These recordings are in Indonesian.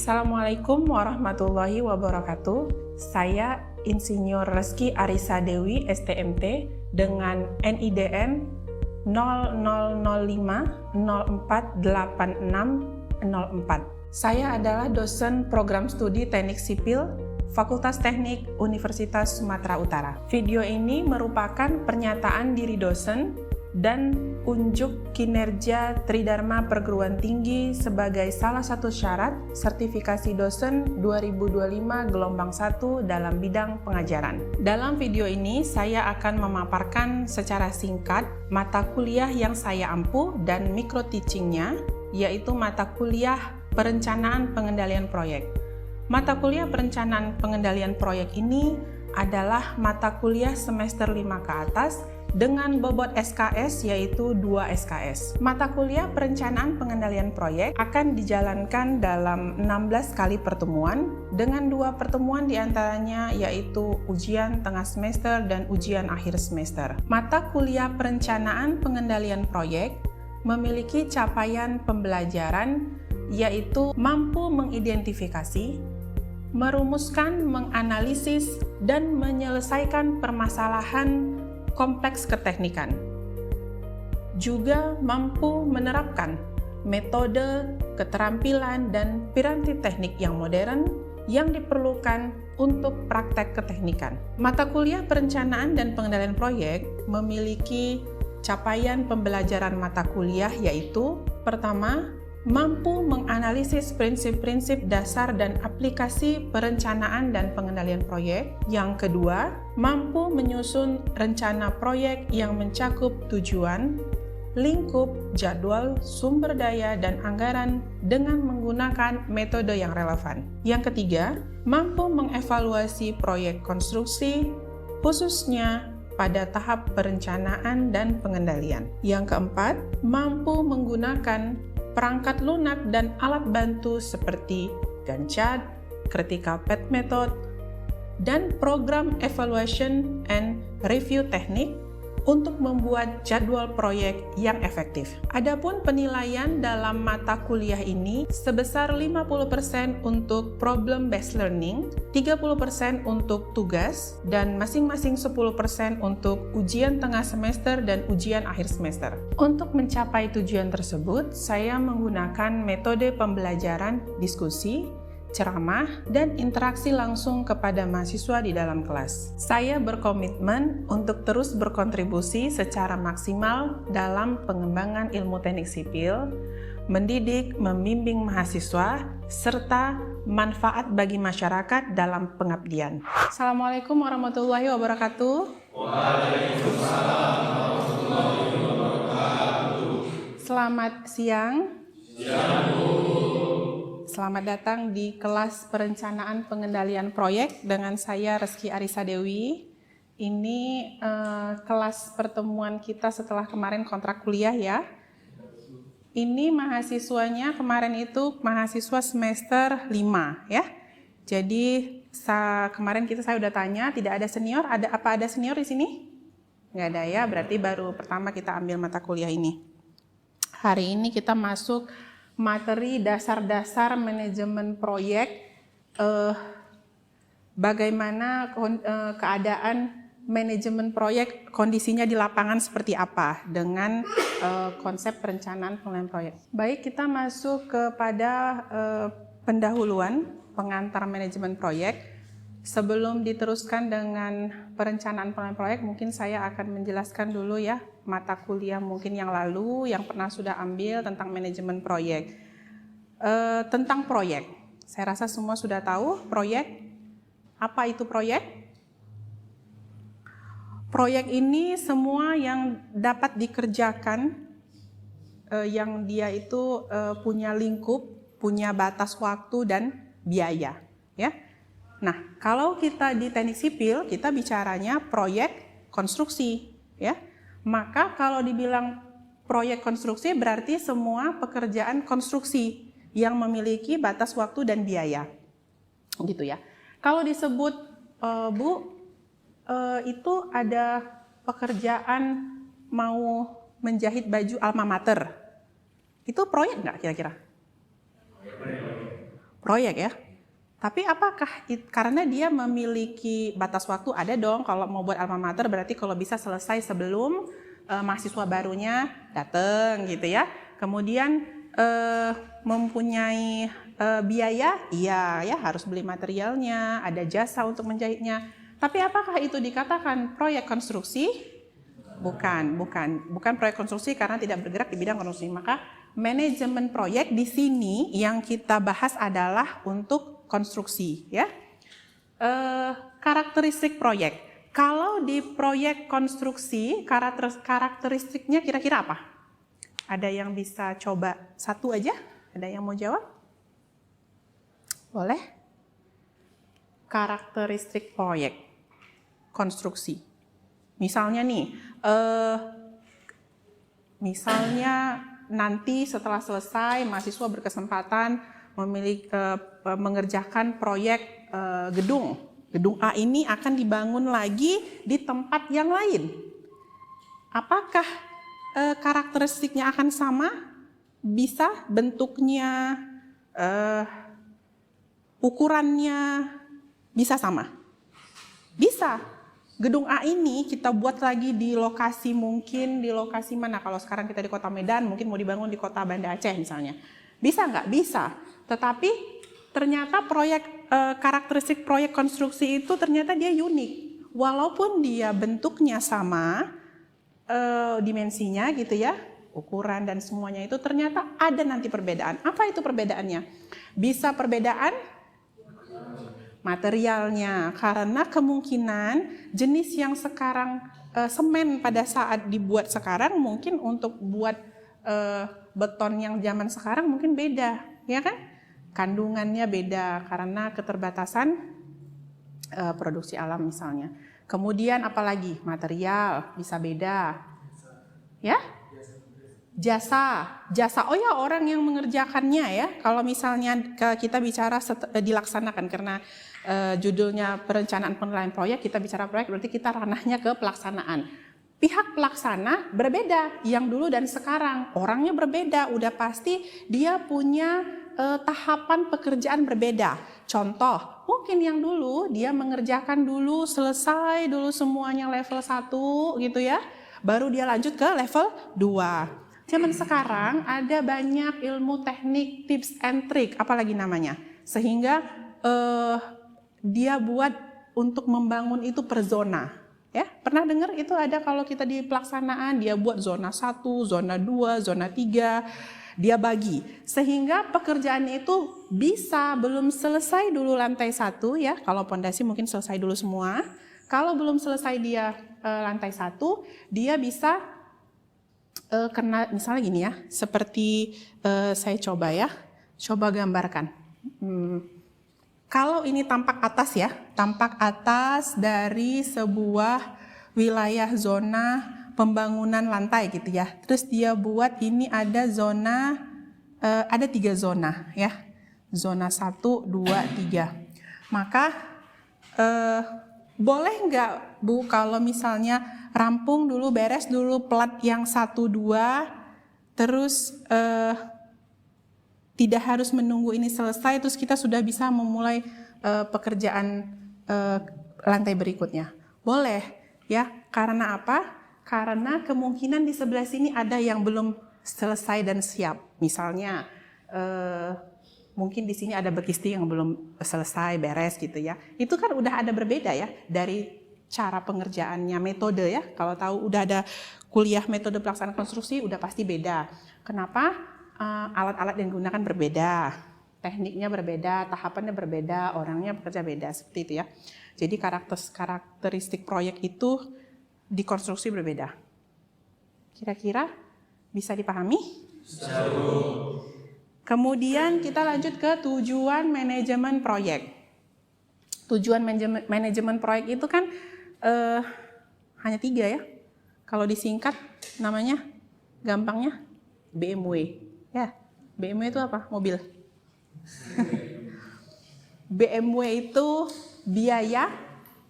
Assalamualaikum warahmatullahi wabarakatuh. Saya Insinyur Reski Arisa Dewi, STMT, dengan NIDN 0005048604. Saya adalah dosen program studi Teknik Sipil Fakultas Teknik Universitas Sumatera Utara. Video ini merupakan pernyataan diri dosen dan unjuk kinerja Tridharma Perguruan Tinggi sebagai salah satu syarat sertifikasi dosen 2025 gelombang 1 dalam bidang pengajaran. Dalam video ini saya akan memaparkan secara singkat mata kuliah yang saya ampu dan micro teachingnya, yaitu mata kuliah Perencanaan Pengendalian Proyek. Mata kuliah Perencanaan Pengendalian Proyek ini adalah mata kuliah semester 5 ke atas dengan bobot SKS yaitu 2 SKS. Mata kuliah Perencanaan Pengendalian Proyek akan dijalankan dalam 16 kali pertemuan dengan 2 pertemuan diantaranya yaitu ujian tengah semester dan ujian akhir semester. Mata kuliah Perencanaan Pengendalian Proyek memiliki capaian pembelajaran yaitu mampu mengidentifikasi, merumuskan, menganalisis, dan menyelesaikan permasalahan kompleks keteknikan. Juga mampu menerapkan metode, keterampilan, dan piranti teknik yang modern yang diperlukan untuk praktek keteknikan. Mata kuliah Perencanaan dan Pengendalian Proyek memiliki capaian pembelajaran mata kuliah yaitu: pertama, mampu menganalisis prinsip-prinsip dasar dan aplikasi perencanaan dan pengendalian proyek. Yang kedua, mampu menyusun rencana proyek yang mencakup tujuan, lingkup, jadwal, sumber daya, dan anggaran dengan menggunakan metode yang relevan. Yang ketiga, mampu mengevaluasi proyek konstruksi, khususnya pada tahap perencanaan dan pengendalian. Yang keempat, mampu menggunakan perangkat lunak dan alat bantu seperti Gantt chart, Critical Path Method, dan program Evaluation and Review Teknik untuk membuat jadwal proyek yang efektif. Adapun penilaian dalam mata kuliah ini sebesar 50% untuk problem based learning, 30% untuk tugas, dan masing-masing 10% untuk ujian tengah semester dan ujian akhir semester. Untuk mencapai tujuan tersebut, saya menggunakan metode pembelajaran diskusi, ceramah, dan interaksi langsung kepada mahasiswa di dalam kelas. Saya berkomitmen untuk terus berkontribusi secara maksimal dalam pengembangan ilmu teknik sipil, mendidik, membimbing mahasiswa, serta manfaat bagi masyarakat dalam pengabdian. Assalamualaikum warahmatullahi wabarakatuh. Waalaikumsalam warahmatullahi wabarakatuh. Selamat siang. Siang, Bu. Selamat datang di kelas Perencanaan Pengendalian Proyek dengan saya Reski Arisa Dewi. Ini kelas pertemuan kita setelah kemarin kontrak kuliah ya. Ini mahasiswanya kemarin itu mahasiswa semester 5 ya. Jadi kemarin saya udah tanya, tidak ada senior, ada senior di sini? Nggak ada ya, berarti baru pertama kita ambil mata kuliah ini. Hari ini kita masuk materi dasar-dasar manajemen proyek, bagaimana keadaan manajemen proyek, kondisinya di lapangan seperti apa dengan konsep perencanaan pengelolaan proyek. Baik, kita masuk kepada pendahuluan pengantar manajemen proyek. Sebelum diteruskan dengan perencanaan pengelolaan proyek, mungkin saya akan menjelaskan dulu ya mata kuliah mungkin yang lalu yang pernah sudah ambil tentang manajemen proyek. Tentang proyek, saya rasa semua sudah tahu proyek. Apa itu proyek? Proyek ini semua yang dapat dikerjakan, yang dia itu punya lingkup, punya batas waktu dan biaya, ya. Nah, kalau kita di teknik sipil, kita bicaranya proyek konstruksi, ya. Maka kalau dibilang proyek konstruksi berarti semua pekerjaan konstruksi yang memiliki batas waktu dan biaya, gitu ya. Kalau disebut Bu, itu ada pekerjaan mau menjahit baju alma mater, itu proyek nggak kira-kira? proyek ya. Tapi apakah karena dia memiliki batas waktu, ada dong kalau mau buat alma mater berarti kalau bisa selesai sebelum mahasiswa barunya datang gitu ya. Kemudian mempunyai biaya, iya ya harus beli materialnya, ada jasa untuk menjahitnya. Tapi apakah itu dikatakan proyek konstruksi? Bukan proyek konstruksi karena tidak bergerak di bidang konstruksi. Maka manajemen proyek di sini yang kita bahas adalah untuk konstruksi ya. Karakteristik proyek. Kalau di proyek konstruksi karakteristiknya kira-kira apa? Ada yang bisa coba satu aja? Ada yang mau jawab? Boleh? Karakteristik proyek konstruksi. Misalnya nih, misalnya nanti setelah selesai mahasiswa berkesempatan mengerjakan proyek gedung. Gedung A ini akan dibangun lagi di tempat yang lain. Apakah karakteristiknya akan sama? Bisa bentuknya, ukurannya bisa sama? Bisa. Gedung A ini kita buat lagi di lokasi mungkin di lokasi mana? Kalau sekarang kita di Kota Medan, mungkin mau dibangun di Kota Banda Aceh misalnya. Bisa nggak? Bisa. Tetapi ternyata karakteristik proyek konstruksi itu ternyata dia unik. Walaupun dia bentuknya sama, dimensinya gitu ya, ukuran dan semuanya itu ternyata ada nanti perbedaan. Apa itu perbedaannya? Bisa perbedaan materialnya, karena kemungkinan jenis yang sekarang semen pada saat dibuat sekarang mungkin untuk buat beton yang zaman sekarang mungkin beda, ya kan? Kandungannya beda karena keterbatasan produksi alam misalnya. Kemudian apalagi material bisa beda, ya? Jasa, oh ya orang yang mengerjakannya ya. Kalau misalnya kita bicara dilaksanakan karena judulnya perencanaan penilaian proyek, kita bicara proyek berarti kita ranahnya ke pelaksanaan. Pihak pelaksana berbeda yang dulu dan sekarang, orangnya berbeda, udah pasti dia punya tahapan pekerjaan berbeda. Contoh, mungkin yang dulu dia mengerjakan dulu selesai dulu semuanya level 1 gitu ya, baru dia lanjut ke level 2. Zaman sekarang ada banyak ilmu teknik, tips and trick, apalagi namanya. Sehingga dia buat untuk membangun itu per zona. Ya, pernah dengar itu ada kalau kita di pelaksanaan, dia buat zona 1, zona 2, zona 3, dia bagi. Sehingga pekerjaan itu bisa belum selesai dulu lantai 1 ya, kalau pondasi mungkin selesai dulu semua. Kalau belum selesai dia lantai 1, dia bisa kena misalnya gini ya, seperti saya coba ya, coba gambarkan. Kalau ini tampak atas ya, tampak atas dari sebuah wilayah zona pembangunan lantai gitu ya. Terus dia buat ini ada zona, ada 3 zona ya, zona 1, 2, 3. Maka boleh nggak Bu kalau misalnya rampung dulu, beres dulu plat yang 1, 2, terus tidak harus menunggu ini selesai, terus kita sudah bisa memulai pekerjaan lantai berikutnya. Boleh ya, karena apa? Karena kemungkinan di sebelah sini ada yang belum selesai dan siap. Misalnya mungkin di sini ada bekisti yang belum selesai, beres gitu ya. Itu kan udah ada berbeda ya dari cara pengerjaannya, metode ya. Kalau tahu udah ada kuliah metode pelaksanaan konstruksi udah pasti beda. Kenapa? Alat-alat yang digunakan berbeda, tekniknya berbeda, tahapannya berbeda, orangnya bekerja beda, seperti itu ya. Jadi karakteristik proyek itu di konstruksi berbeda. Kira-kira bisa dipahami? Kemudian kita lanjut ke tujuan manajemen proyek. Tujuan manajemen proyek itu kan hanya 3 ya. Kalau disingkat namanya gampangnya BMW. Ya, BMW itu apa? Mobil. BMW itu biaya,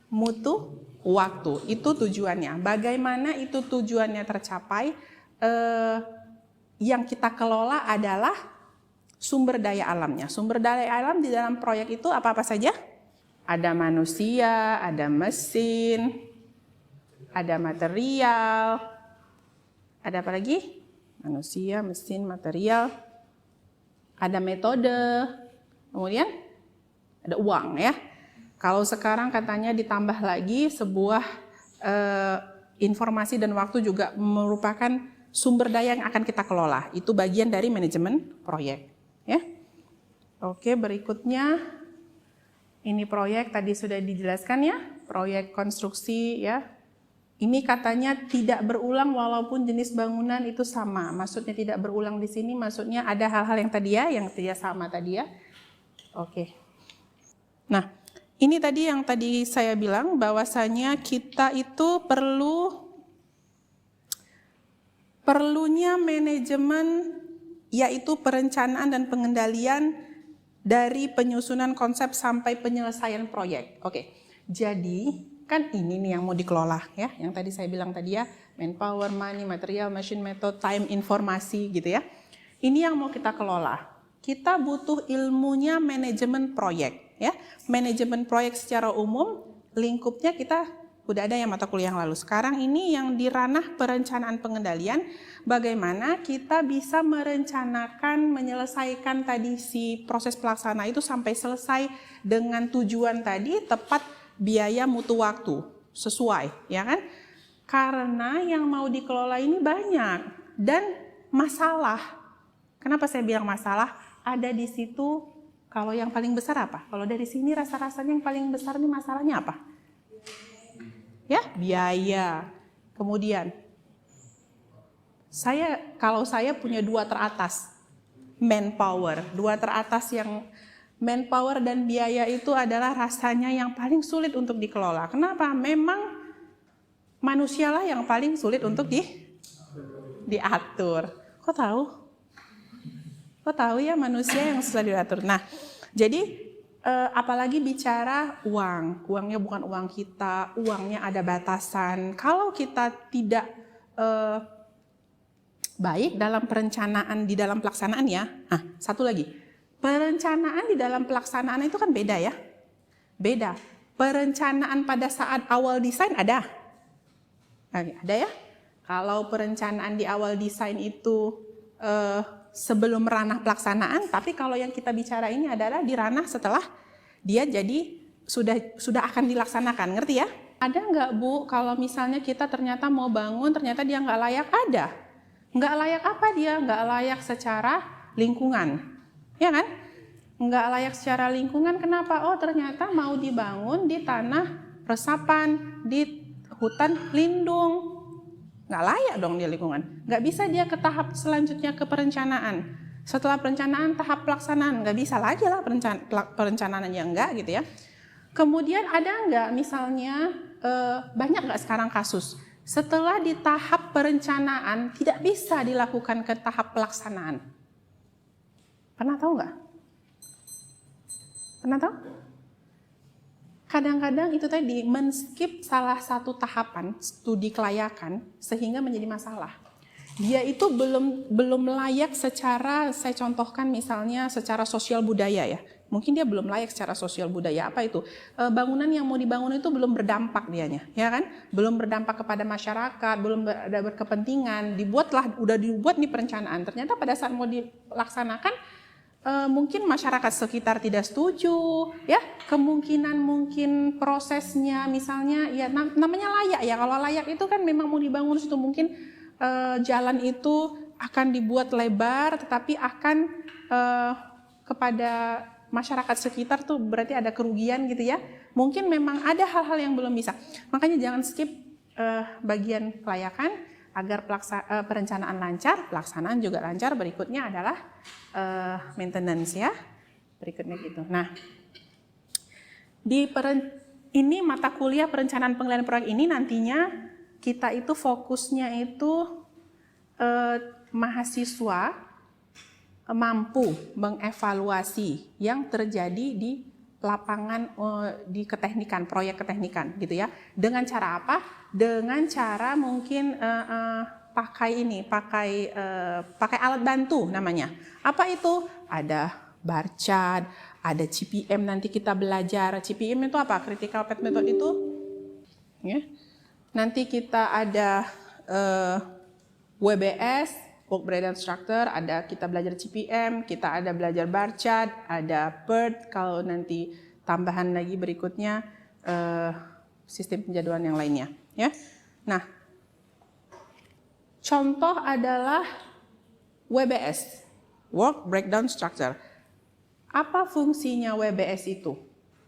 mutu, waktu. Itu tujuannya. Bagaimana itu tujuannya tercapai? Yang kita kelola adalah sumber daya alamnya. Sumber daya alam di dalam proyek itu apa-apa saja? Ada manusia, ada mesin, ada material, ada apa lagi? Manusia, mesin, material, ada metode, kemudian ada uang ya. Kalau sekarang katanya ditambah lagi sebuah informasi dan waktu juga merupakan sumber daya yang akan kita kelola. Itu bagian dari manajemen proyek. Ya. Oke, berikutnya ini proyek tadi sudah dijelaskan ya, proyek konstruksi ya. Ini katanya tidak berulang walaupun jenis bangunan itu sama. Maksudnya tidak berulang di sini, maksudnya ada hal-hal yang tadi ya, yang tidak sama tadi ya. Oke. Nah, ini tadi yang tadi saya bilang bahwasanya kita itu perlunya manajemen, yaitu perencanaan dan pengendalian dari penyusunan konsep sampai penyelesaian proyek. Oke, jadi kan ini nih yang mau dikelola ya, yang tadi saya bilang tadi ya, manpower, money, material, machine, method, time, informasi gitu ya. Ini yang mau kita kelola. Kita butuh ilmunya manajemen proyek ya. Manajemen proyek secara umum, lingkupnya kita udah ada yang mata kuliah yang lalu. Sekarang ini yang di ranah perencanaan pengendalian, bagaimana kita bisa merencanakan, menyelesaikan tadi si proses pelaksana itu sampai selesai dengan tujuan tadi, tepat, biaya, mutu waktu, sesuai, ya kan? Karena yang mau dikelola ini banyak dan masalah. Kenapa saya bilang masalah? Ada di situ. Kalau yang paling besar apa? Kalau dari sini rasa-rasanya yang paling besar ini masalahnya apa? Ya, biaya. Kemudian, kalau saya punya dua teratas, manpower. Dua teratas yang manpower dan biaya itu adalah rasanya yang paling sulit untuk dikelola. Kenapa? Memang manusialah yang paling sulit untuk diatur. Kok tahu? Kok tahu ya manusia yang sulit diatur? Nah, jadi apalagi bicara uang, uangnya bukan uang kita, uangnya ada batasan. Kalau kita tidak baik dalam perencanaan di dalam pelaksanaan ya. Nah, satu lagi, perencanaan di dalam pelaksanaan itu kan beda ya. Beda. Perencanaan pada saat awal desain ada. Ada ya. Kalau perencanaan di awal desain itu sebelum ranah pelaksanaan, tapi kalau yang kita bicara ini adalah di ranah setelah dia jadi sudah akan dilaksanakan, ngerti ya? Ada nggak Bu, kalau misalnya kita ternyata mau bangun, ternyata dia nggak layak? Ada. Nggak layak apa dia? Nggak layak secara lingkungan, ya kan? Nggak layak secara lingkungan, kenapa? Oh ternyata mau dibangun di tanah resapan, di hutan lindung. Nggak layak dong dia lingkungan. Nggak bisa dia ke tahap selanjutnya ke perencanaan. Setelah perencanaan tahap pelaksanaan, nggak bisa lagi lah perencanaan yang enggak gitu ya. Kemudian ada nggak misalnya banyak nggak sekarang kasus setelah di tahap perencanaan tidak bisa dilakukan ke tahap pelaksanaan. Pernah tahu nggak? Pernah tahu? Kadang-kadang itu tadi men-skip salah satu tahapan studi kelayakan sehingga menjadi masalah. Dia itu belum layak secara, saya contohkan misalnya secara sosial budaya ya. Mungkin dia belum layak secara sosial budaya. Apa itu? Bangunan yang mau dibangun itu belum berdampak dianya, ya kan? Belum berdampak kepada masyarakat, belum ada berkepentingan. Udah dibuat nih perencanaan. Ternyata pada saat mau dilaksanakan mungkin masyarakat sekitar tidak setuju, ya kemungkinan mungkin prosesnya misalnya ya namanya layak ya, kalau layak itu kan memang mau dibangun situ mungkin jalan itu akan dibuat lebar tetapi akan kepada masyarakat sekitar tuh berarti ada kerugian gitu ya, mungkin memang ada hal-hal yang belum bisa, makanya jangan skip bagian kelayakan agar perencanaan lancar, pelaksanaan juga lancar. Berikutnya adalah maintenance ya, berikutnya gitu. Nah, ini mata kuliah perencanaan pengendalian proyek ini nantinya kita itu fokusnya itu mahasiswa mampu mengevaluasi yang terjadi di lapangan di keteknikan, proyek keteknikan gitu ya. Dengan cara apa? Dengan cara mungkin pakai alat bantu namanya. Apa itu? Ada bar chart, ada CPM, nanti kita belajar CPM itu apa? Critical Path Method itu. Ya. Nanti kita ada WBS, Work Breakdown Structure, ada kita belajar CPM, kita ada belajar bar chart, ada PERT, kalau nanti tambahan lagi berikutnya sistem penjadwalan yang lainnya. Ya. Nah, contoh adalah WBS, Work Breakdown Structure. Apa fungsinya WBS itu?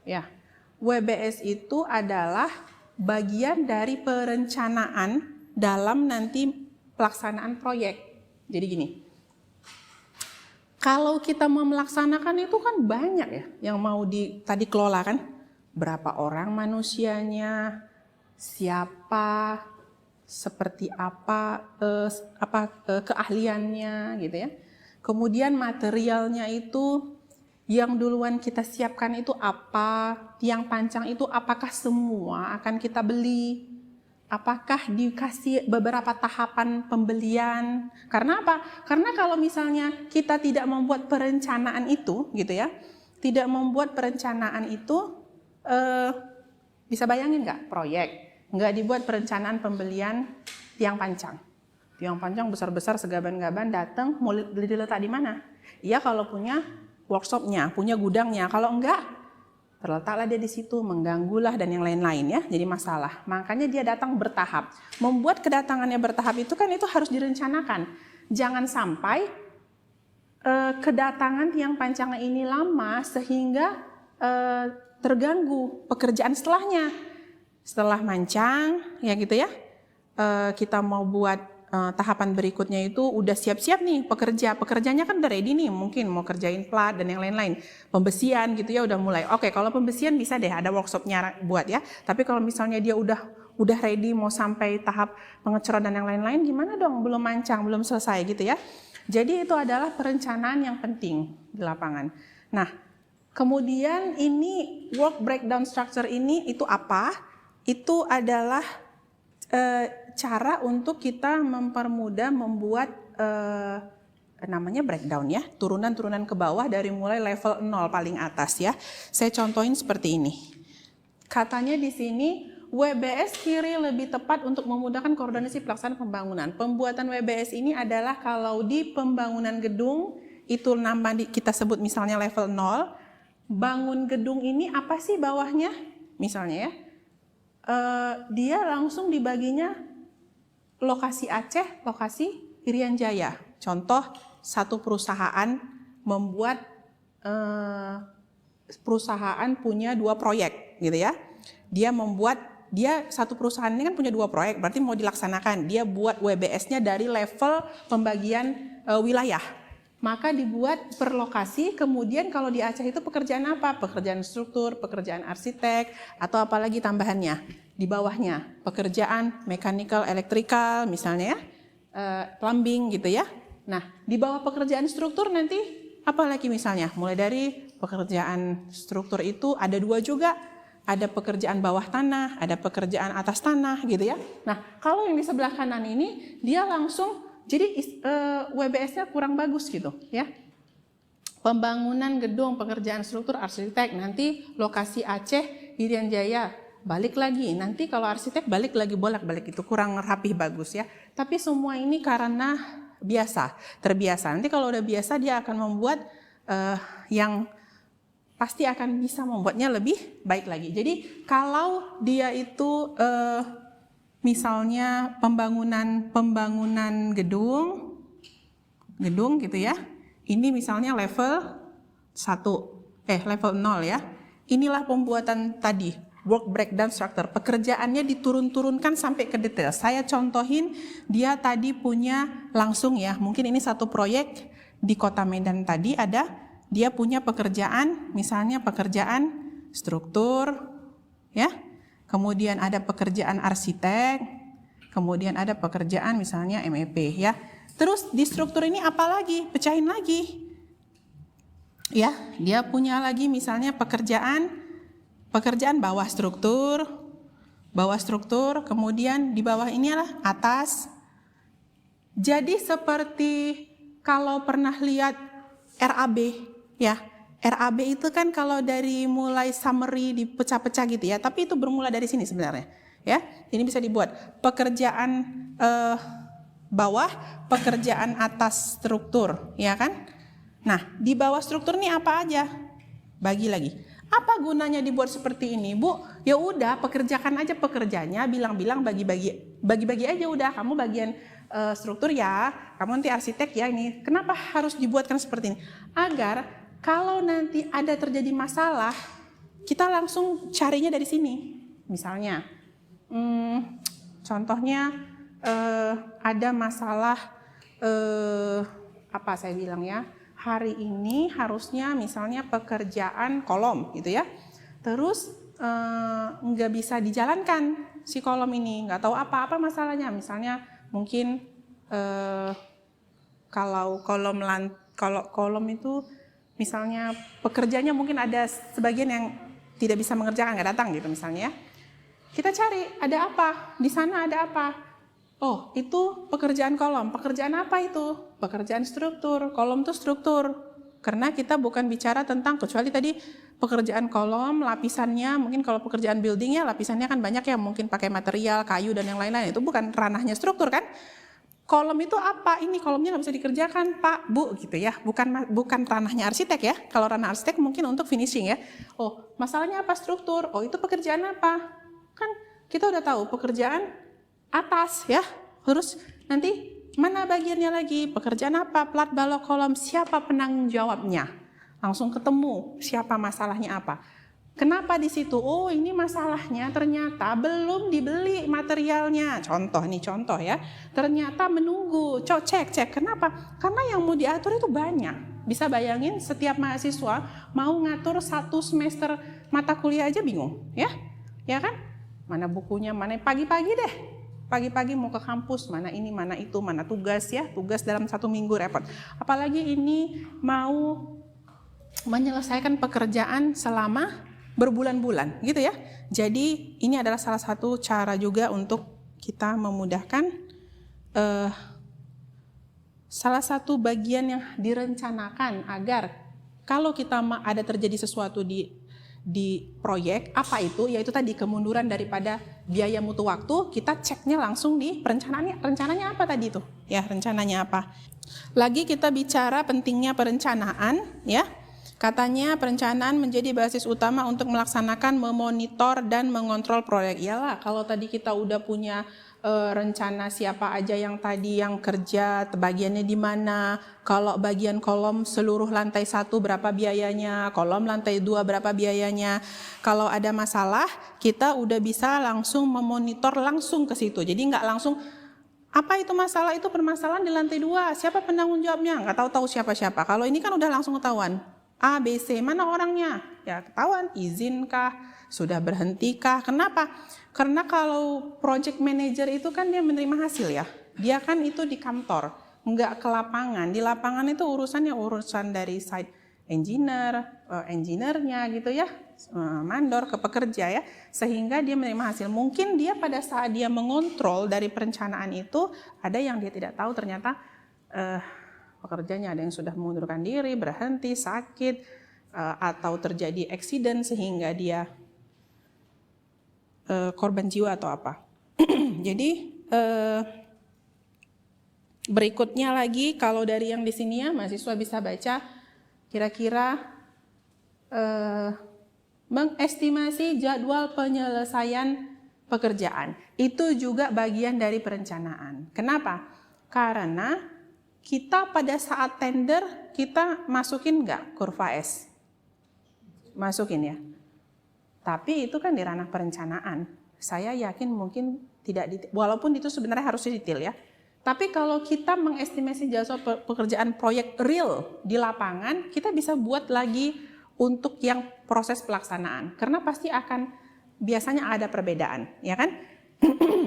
Ya, WBS itu adalah bagian dari perencanaan dalam nanti pelaksanaan proyek. Jadi gini, kalau kita mau melaksanakan itu kan banyak ya yang mau tadi kelola kan. Berapa orang manusianya, siapa, seperti apa keahliannya gitu ya. Kemudian materialnya itu yang duluan kita siapkan itu apa, tiang pancang itu apakah semua akan kita beli, apakah dikasih beberapa tahapan pembelian. Karena apa? Karena kalau misalnya kita tidak membuat perencanaan itu gitu ya, tidak membuat perencanaan itu, bisa bayangin nggak proyek nggak dibuat perencanaan pembelian tiang pancang. Tiang pancang besar-besar segaban-gaban datang mau diletak di mana? Iya kalau punya workshopnya, punya gudangnya. Kalau enggak, terletaklah dia di situ, mengganggulah dan yang lain-lain ya. Jadi masalah. Makanya dia datang bertahap. Membuat kedatangannya bertahap itu kan itu harus direncanakan. Jangan sampai kedatangan tiang pancangnya ini lama sehingga terganggu pekerjaan setelahnya. Setelah mancang, ya gitu ya, kita mau buat tahapan berikutnya itu udah siap-siap nih pekerjanya kan udah ready nih, mungkin mau kerjain plat dan yang lain-lain, pembesian gitu ya udah mulai. Oke, kalau pembesian bisa deh ada workshopnya buat ya. Tapi kalau misalnya dia udah ready mau sampai tahap pengeceran dan yang lain-lain, gimana dong? Belum mancang, belum selesai gitu ya. Jadi itu adalah perencanaan yang penting di lapangan. Nah, kemudian ini work breakdown structure ini itu apa? Itu adalah cara untuk kita mempermudah membuat namanya breakdown ya, turunan-turunan ke bawah dari mulai level 0 paling atas ya. Saya contohin seperti ini. Katanya di sini WBS kiri lebih tepat untuk memudahkan koordinasi pelaksanaan pembangunan. Pembuatan WBS ini adalah kalau di pembangunan gedung itu nambah kita sebut misalnya level 0. Bangun gedung ini apa sih bawahnya? Misalnya ya. Dia langsung dibaginya lokasi Aceh, lokasi Irian Jaya. Contoh satu perusahaan membuat perusahaan punya 2 proyek gitu ya. Dia satu perusahaan ini kan punya 2 proyek, berarti mau dilaksanakan. Dia buat WBS-nya dari level pembagian wilayah. Maka dibuat per lokasi, kemudian kalau di Aceh itu pekerjaan apa? Pekerjaan struktur, pekerjaan arsitek, atau apalagi tambahannya. Di bawahnya, pekerjaan mechanical, electrical misalnya ya, plumbing gitu ya. Nah, di bawah pekerjaan struktur nanti apalagi misalnya, mulai dari pekerjaan struktur itu ada 2 juga. Ada pekerjaan bawah tanah, ada pekerjaan atas tanah gitu ya. Nah, kalau yang di sebelah kanan ini, dia langsung jadi WBS-nya kurang bagus gitu ya. Pembangunan gedung, pekerjaan struktur, arsitek, nanti lokasi Aceh, Irian Jaya, balik lagi. Nanti kalau arsitek balik lagi bolak-balik itu kurang rapih bagus ya. Tapi semua ini karena terbiasa. Nanti kalau udah biasa dia akan membuat yang pasti akan bisa membuatnya lebih baik lagi. Jadi kalau dia itu misalnya pembangunan gedung gitu ya. Ini misalnya level 0 ya. Inilah pembuatan tadi, work breakdown structure. Pekerjaannya diturun-turunkan sampai ke detail. Saya contohin dia tadi punya langsung ya. Mungkin ini satu proyek di Kota Medan tadi dia punya pekerjaan, misalnya pekerjaan struktur ya. Kemudian ada pekerjaan arsitek, kemudian ada pekerjaan misalnya MEP ya. Terus di struktur ini apa lagi? Pecahin lagi. Ya, dia punya lagi misalnya pekerjaan bawah struktur, kemudian di bawah ini adalah atas, Jadi seperti kalau pernah lihat RAB ya, RAB itu kan kalau dari mulai summary dipecah-pecah gitu ya, tapi itu bermula dari sini sebenarnya ya. Ini bisa dibuat pekerjaan bawah, pekerjaan atas struktur, ya kan? Nah, di bawah struktur ini apa aja? Bagi lagi. Apa gunanya dibuat seperti ini, Bu? Ya udah, pekerjakan aja pekerjanya, bilang-bilang bagi-bagi aja udah. Kamu bagian struktur ya, kamu nanti arsitek ya ini. Kenapa harus dibuatkan seperti ini? Agar kalau nanti ada terjadi masalah, kita langsung carinya dari sini. Misalnya, contohnya ada masalah apa saya bilang ya? Hari ini harusnya misalnya pekerjaan kolom gitu ya. Terus nggak bisa dijalankan si kolom ini, nggak tahu apa masalahnya. Misalnya mungkin kalau kolom itu misalnya pekerjanya mungkin ada sebagian yang tidak bisa mengerjakan, nggak datang gitu misalnya ya. Kita cari ada apa, di sana ada apa. Oh, itu pekerjaan kolom. Pekerjaan apa itu? Pekerjaan struktur. Kolom itu struktur. Karena kita bukan bicara tentang, kecuali tadi pekerjaan kolom, lapisannya, mungkin kalau pekerjaan building ya lapisannya kan banyak ya, mungkin pakai material, kayu dan yang lain-lain. Itu bukan ranahnya struktur kan? Kolom itu apa? Ini kolomnya nggak bisa dikerjakan, Pak, Bu, gitu ya. Bukan ranahnya arsitek ya. Kalau ranah arsitek mungkin untuk finishing ya. Oh, masalahnya apa? Struktur. Oh, itu pekerjaan apa? Kan kita udah tahu pekerjaan atas ya, terus nanti mana bagiannya lagi, pekerjaan apa, plat balok kolom, siapa penanggung jawabnya, langsung ketemu siapa masalahnya apa. Kenapa di situ? Oh, ini masalahnya ternyata belum dibeli materialnya. Contoh ya, ternyata menunggu. Cek. Kenapa? Karena yang mau diatur itu banyak. Bisa bayangin setiap mahasiswa mau ngatur 1 semester mata kuliah aja bingung, ya kan? Mana bukunya, mana pagi-pagi deh. Pagi-pagi mau ke kampus, mana ini, mana itu, mana tugas ya, tugas dalam 1 minggu repot. Apalagi ini mau menyelesaikan pekerjaan selama berbulan-bulan gitu ya. Jadi ini adalah salah satu cara juga untuk kita memudahkan salah satu bagian yang direncanakan agar kalau kita ada terjadi sesuatu di proyek, apa itu? Yaitu tadi kemunduran daripada biaya mutu waktu, kita ceknya langsung di rencananya apa tadi itu? Ya, rencananya apa? Lagi kita bicara pentingnya perencanaan, ya. Katanya perencanaan menjadi basis utama untuk melaksanakan, memonitor dan mengontrol proyek. Iyalah, kalau tadi kita udah punya rencana siapa aja yang tadi yang kerja, bagiannya di mana, kalau bagian kolom seluruh lantai 1 berapa biayanya, kolom lantai 2 berapa biayanya. Kalau ada masalah, kita udah bisa langsung memonitor langsung ke situ. Jadi nggak langsung apa itu masalah, itu permasalahan di lantai 2, siapa penanggung jawabnya, nggak tahu siapa-siapa. Kalau ini kan udah langsung ketahuan. A, B, C, mana orangnya? Ya ketahuan, izinkah, sudah berhentikah? Kenapa? Karena kalau project manager itu kan dia menerima hasil ya. Dia kan itu di kantor, nggak ke lapangan. Di lapangan itu urusan dari site engineer, engineer-nya gitu ya, mandor ke pekerja ya. Sehingga dia menerima hasil. Mungkin dia pada saat dia mengontrol dari perencanaan itu, ada yang dia tidak tahu ternyata pekerjanya ada yang sudah mengundurkan diri, berhenti, sakit, atau terjadi accident sehingga dia korban jiwa atau apa. Jadi berikutnya lagi kalau dari yang di sini ya mahasiswa bisa baca kira-kira mengestimasi jadwal penyelesaian pekerjaan. Itu juga bagian dari perencanaan. Kenapa? Karena kita pada saat tender kita masukin nggak kurva S? Masukin ya. Tapi itu kan di ranah perencanaan. Saya yakin mungkin tidak detail, walaupun itu sebenarnya harusnya detail ya. Tapi kalau kita mengestimasi jasa pekerjaan proyek real di lapangan, kita bisa buat lagi untuk yang proses pelaksanaan. Karena pasti akan biasanya ada perbedaan, ya kan?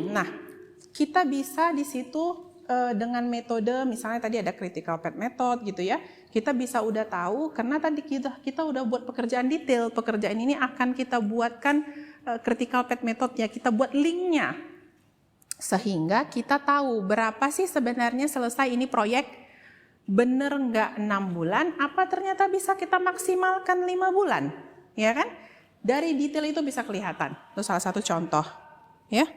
Nah, kita bisa di situ dengan metode, misalnya tadi ada critical path method gitu ya, kita bisa udah tahu karena tadi kita udah buat pekerjaan detail, pekerjaan ini akan kita buatkan critical path method ya, kita buat linknya Sehingga kita tahu berapa sih sebenarnya selesai ini proyek, bener nggak 6 bulan, apa ternyata bisa kita maksimalkan 5 bulan, ya kan? Dari detail itu bisa kelihatan. Itu salah satu contoh, ya.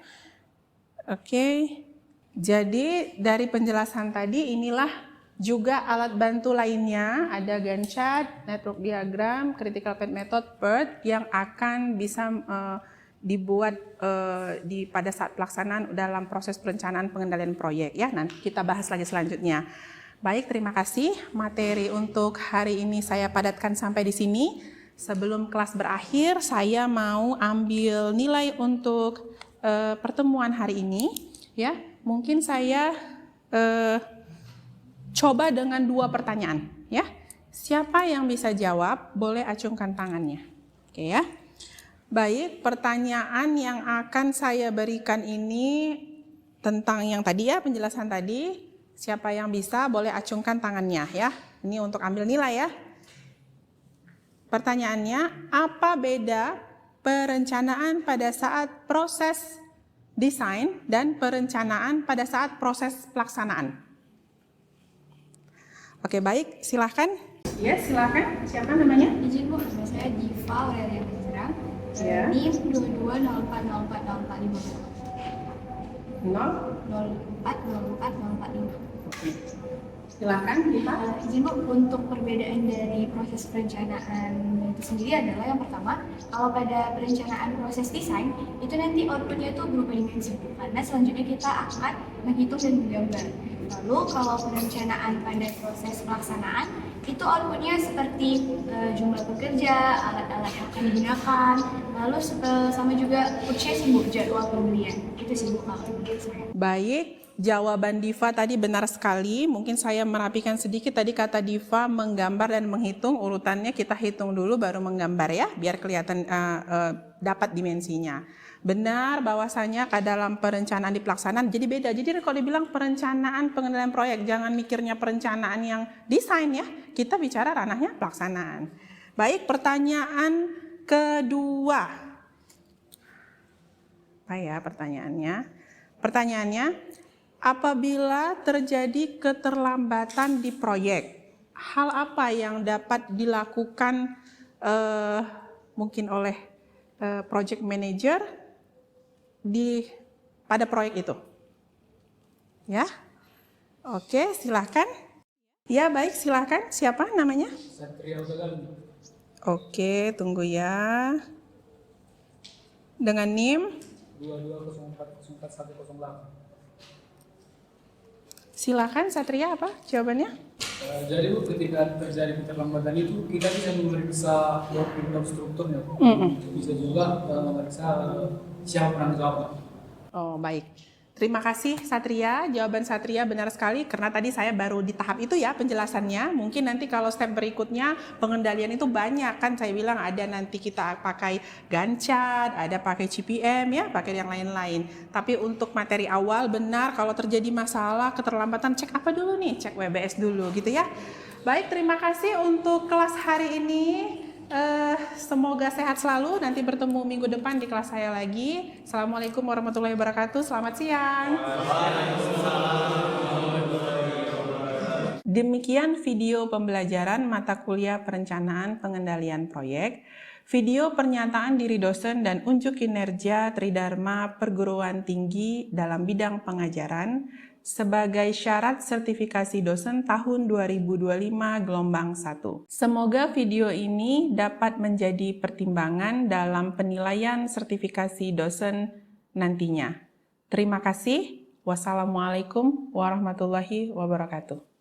Oke, jadi dari penjelasan tadi inilah juga alat bantu lainnya, ada Gantt chart, network diagram, critical path method, PERT yang akan bisa dibuat pada saat pelaksanaan dalam proses perencanaan pengendalian proyek, ya. Nanti kita bahas lagi selanjutnya. Baik, terima kasih. Materi untuk hari ini saya padatkan sampai di sini. Sebelum kelas berakhir, saya mau ambil nilai untuk pertemuan hari ini, ya. Mungkin saya coba dengan 2 pertanyaan, ya. Siapa yang bisa jawab, boleh acungkan tangannya. Oke, ya. Baik, pertanyaan yang akan saya berikan ini tentang yang tadi, ya, penjelasan tadi. Siapa yang bisa boleh acungkan tangannya, ya. Ini untuk ambil nilai, ya. Pertanyaannya, apa beda perencanaan pada saat proses desain dan perencanaan pada saat proses pelaksanaan? Oke, baik, silahkan. Ya, silahkan. Siapa namanya? Izin Bu, nama saya Diva Aurelia Benjerang. Ya. NIM 2204040455. 04040445. Silahkan, Diva. Izin Bu, untuk perbedaan dari proses perencanaan itu sendiri adalah yang pertama, kalau pada perencanaan proses desain itu nanti outputnya itu berupa dimensi, karena selanjutnya kita akan menghitung dan menggambar. Lalu kalau perencanaan pada proses pelaksanaan itu outputnya seperti jumlah pekerja, alat-alat yang akan digunakan, lalu sama juga purchasing Bu, jadwal pembelian. Itu sih Bu kalau menurut saya. Baik, jawaban Diva tadi benar sekali. Mungkin saya merapikan sedikit, tadi kata Diva menggambar dan menghitung, urutannya kita hitung dulu baru menggambar, ya, biar kelihatan dapat dimensinya. Benar bahwasanya dalam perencanaan di pelaksanaan jadi beda. Jadi kalau dibilang perencanaan pengendalian proyek, jangan mikirnya perencanaan yang desain, ya. Kita bicara ranahnya pelaksanaan. Baik, pertanyaan kedua. Apa ya pertanyaannya? Pertanyaannya, apabila terjadi keterlambatan di proyek, hal apa yang dapat dilakukan mungkin oleh project manager pada proyek itu? Ya, oke, silahkan. Ya, baik, silahkan. Siapa namanya? Satria Udagal. Oke, tunggu ya. Dengan NIM 2204040108. Silakan Satria, apa jawabannya? Jadi Bu, ketika terjadi keterlambatan itu kita bisa memeriksa working group strukturnya, bisa juga memeriksa siapa penanggung jawab. Oh, baik. Terima kasih Satria, jawaban Satria benar sekali karena tadi saya baru di tahap itu, ya, penjelasannya. Mungkin nanti kalau step berikutnya pengendalian itu banyak, kan saya bilang ada nanti kita pakai Gantt chart, ada pakai CPM, ya, pakai yang lain-lain. Tapi untuk materi awal benar kalau terjadi masalah keterlambatan cek apa dulu nih? Cek WBS dulu gitu, ya. Baik, terima kasih untuk kelas hari ini. Semoga sehat selalu. Nanti bertemu minggu depan di kelas saya lagi. Assalamualaikum warahmatullahi wabarakatuh. Selamat siang. Demikian video pembelajaran mata kuliah perencanaan pengendalian proyek, video pernyataan diri dosen dan unjuk kinerja Tridharma Perguruan Tinggi dalam bidang pengajaran sebagai syarat sertifikasi dosen tahun 2025 gelombang 1. Semoga video ini dapat menjadi pertimbangan dalam penilaian sertifikasi dosen nantinya. Terima kasih. Wassalamualaikum warahmatullahi wabarakatuh.